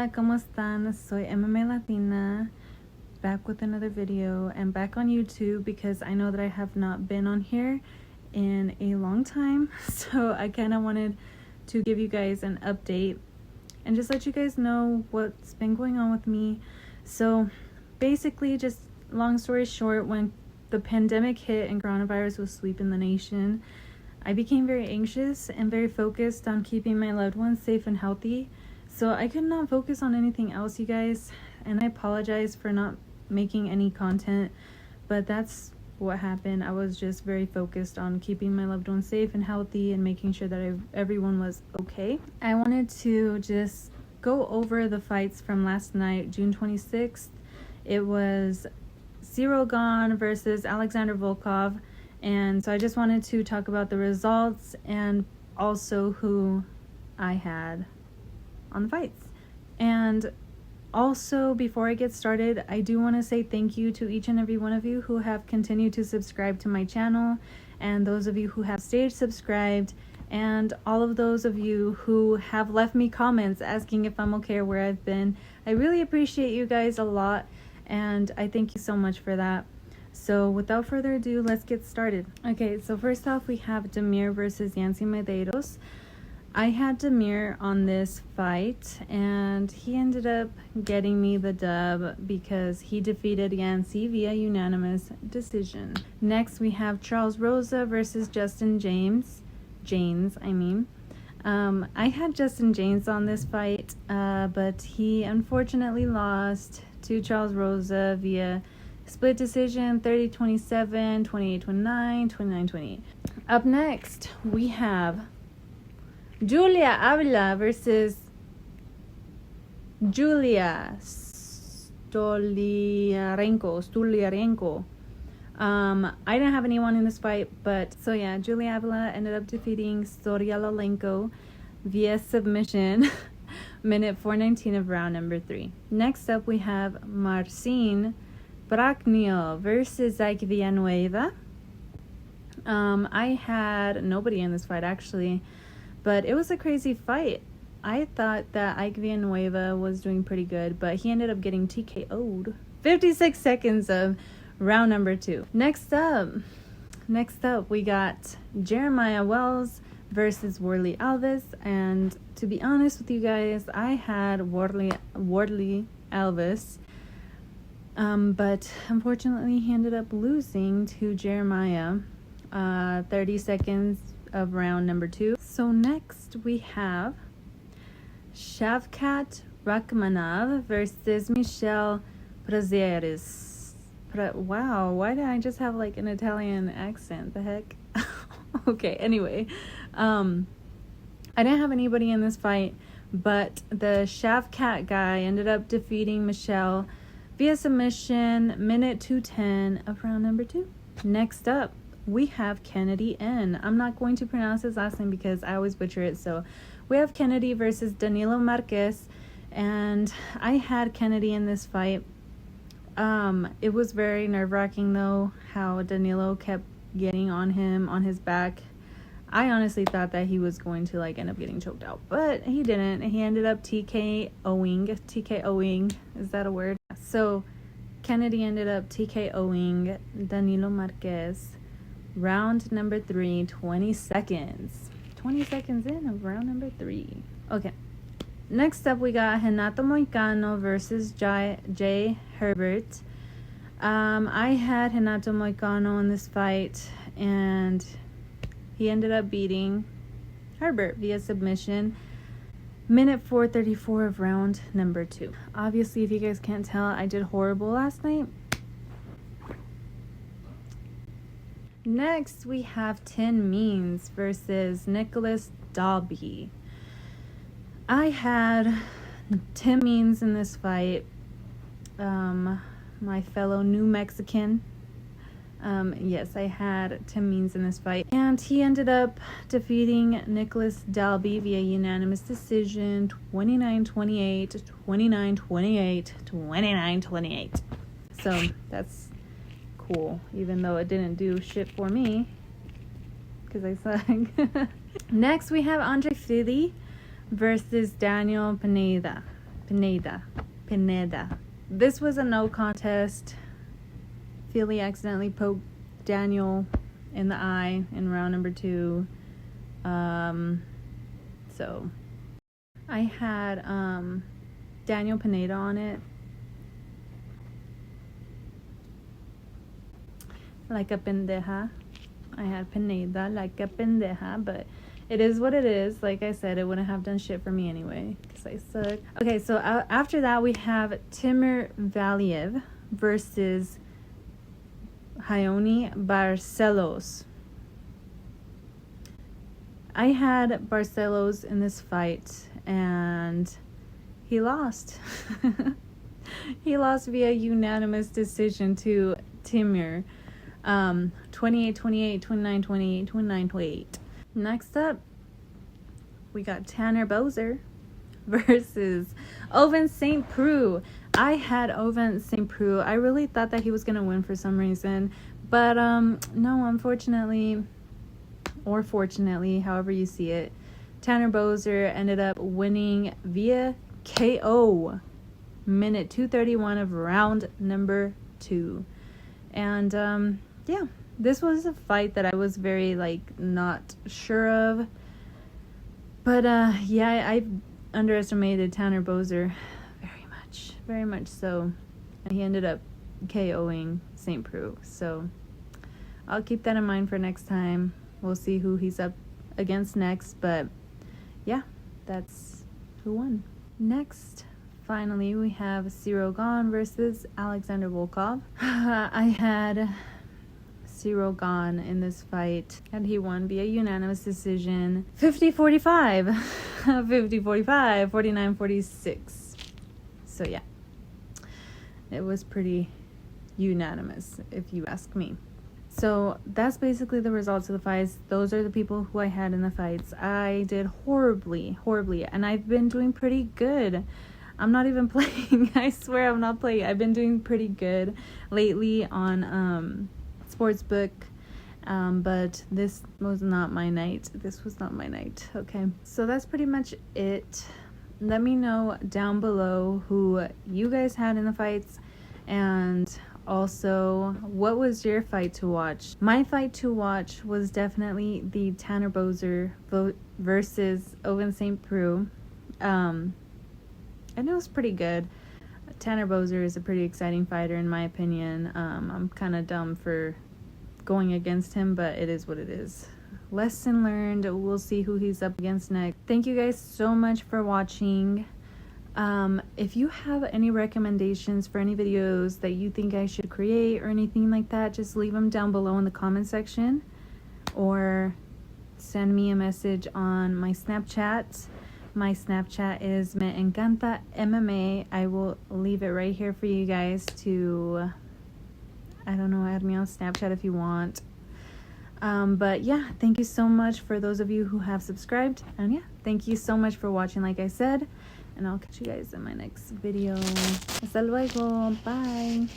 Hola, ¿cómo están? Soy MMA Latina, back with another video and back on YouTube because I know that I have not been on here in a long time. So I kind of wanted to give you guys an update and just let you guys know what's been going on with me. So basically, just long story short, when the pandemic hit and coronavirus was sweeping the nation, I became very anxious and very focused on keeping my loved ones safe and healthy. So I could not focus on anything else, you guys, and I apologize for not making any content, but that's what happened. I was just very focused on keeping my loved ones safe and healthy and making sure that everyone was okay. I wanted to just go over the fights from last night, June 26th. It was Ciryl Gane versus Alexander Volkov. And so I just wanted to talk about the results and also who I had on the fights. And also, before I get started, I do want to say thank you to each and every one of you who have continued to subscribe to my channel, and those of you who have stayed subscribed, and all of those of you who have left me comments asking if I'm okay or where I've been. I really appreciate you guys a lot, and I thank you so much for that. So without further ado, let's get started. Okay, so first off, we have Damir versus Yancy Medeiros. I had Damir on this fight, and he ended up getting me the dub because he defeated Yancy via unanimous decision. Next, we have Charles Rosa versus Justin James. I had Justin James on this fight, but he unfortunately lost to Charles Rosa via split decision, 30-27, 28-29, 29-28. Up next, we have Julia Avila versus Julia Stoliarenko. I didn't have anyone in this fight, but so yeah, Julia Avila ended up defeating Stoliarenko via submission, minute 4:19 of round number 3. Next up, we have Marcin Bracknell versus Ike Villanueva. I had nobody in this fight actually, but it was a crazy fight. I thought that Ike Villanueva was doing pretty good, but he ended up getting TKO'd. 56 seconds of round number 2. Next up, we got Jeremiah Wells versus Wardley Alves, and to be honest with you guys, I had Wardley Alves. But unfortunately, he ended up losing to Jeremiah. 30 seconds of round number 2. So next we have Shavkat Rakhmonov versus Michel Prazeres. Wow, why did I just have like an Italian accent? The heck? Okay, anyway. I didn't have anybody in this fight, but the Shavkat guy ended up defeating Michel via submission, minute 2:10 of round number 2. Next up, we have Kennedy N. I'm not going to pronounce his last name because I always butcher it. So we have Kennedy versus Danilo Marquez, and I had Kennedy in this fight. It was very nerve-wracking though, how Danilo kept getting on him on his back. I honestly thought that he was going to like end up getting choked out, but he didn't. He ended up TKOing. Is that a word? So Kennedy ended up TKOing Danilo Marquez. Round number 3, 20 seconds. 20 seconds in of round number 3. Okay. Next up, we got Renato Moicano versus Jay Herbert. I had Renato Moicano in this fight, and he ended up beating Herbert via submission, minute 4:34 of round number 2. Obviously, if you guys can't tell, I did horrible last night. Next, we have Tim Means versus Nicholas Dalby. I had Tim Means in this fight, my fellow New Mexican. Yes, I had Tim Means in this fight, and he ended up defeating Nicholas Dalby via unanimous decision, 29-28, 29-28, 29-28. So that's cool, even though it didn't do shit for me because I suck. Next, we have Andre Fili versus Daniel Pineda. Pineda. This was a no contest. Fili accidentally poked Daniel in the eye in round number 2. So I had Daniel Pineda on it. Like a pendeja. I had Pineda like a pendeja, but it is what it is. Like I said, it wouldn't have done shit for me anyway, because I suck. Okay, so after that, we have Timur Valiev versus Ioni Barcelos. I had Barcelos in this fight, and he lost. He lost via unanimous decision to Timur. 28-28, 29-28, 29-28. Next up, we got Tanner Boser versus Ovince St. Preux. I had Ovince St. Preux. I really thought that he was going to win for some reason. But, no, unfortunately, or fortunately, however you see it, Tanner Boser ended up winning via KO. Minute 231 of round number 2. And, yeah, this was a fight that I was very, not sure of. But, yeah, I underestimated Tanner Boser very much so. And he ended up KOing St. Preux. So, I'll keep that in mind for next time. We'll see who he's up against next. But, yeah, that's who won. Next, finally, we have Ciryl Gane versus Alexander Volkov. I had Ciryl Gane in this fight, and he won via unanimous decision 50-45, 50-45, 49-46. So yeah, it was pretty unanimous if you ask me. So that's basically the results of the fights. Those are the people who I had in the fights. I did horribly, and I've been doing pretty good. I'm not even playing. I swear I'm not playing. I've been doing pretty good lately on Sportsbook, but this was not my night. Okay, so that's pretty much it. Let me know down below who you guys had in the fights, and also what was your fight to watch. My fight to watch was definitely the Tanner Boser versus Ovince St. Preux. And it was pretty good. Tanner Boser is a pretty exciting fighter in my opinion. I'm kind of dumb for going against him, but it is what it is. Lesson learned. We'll see who he's up against next. Thank you guys so much for watching. If you have any recommendations for any videos that you think I should create or anything like that, just leave them down below in the comment section, or send me a message on my Snapchat. My Snapchat is Me Encanta MMA. I will leave it right here for you guys to, add me on Snapchat if you want. But yeah, thank you so much for those of you who have subscribed. And yeah, thank you so much for watching, like I said. And I'll catch you guys in my next video. Hasta luego. Bye.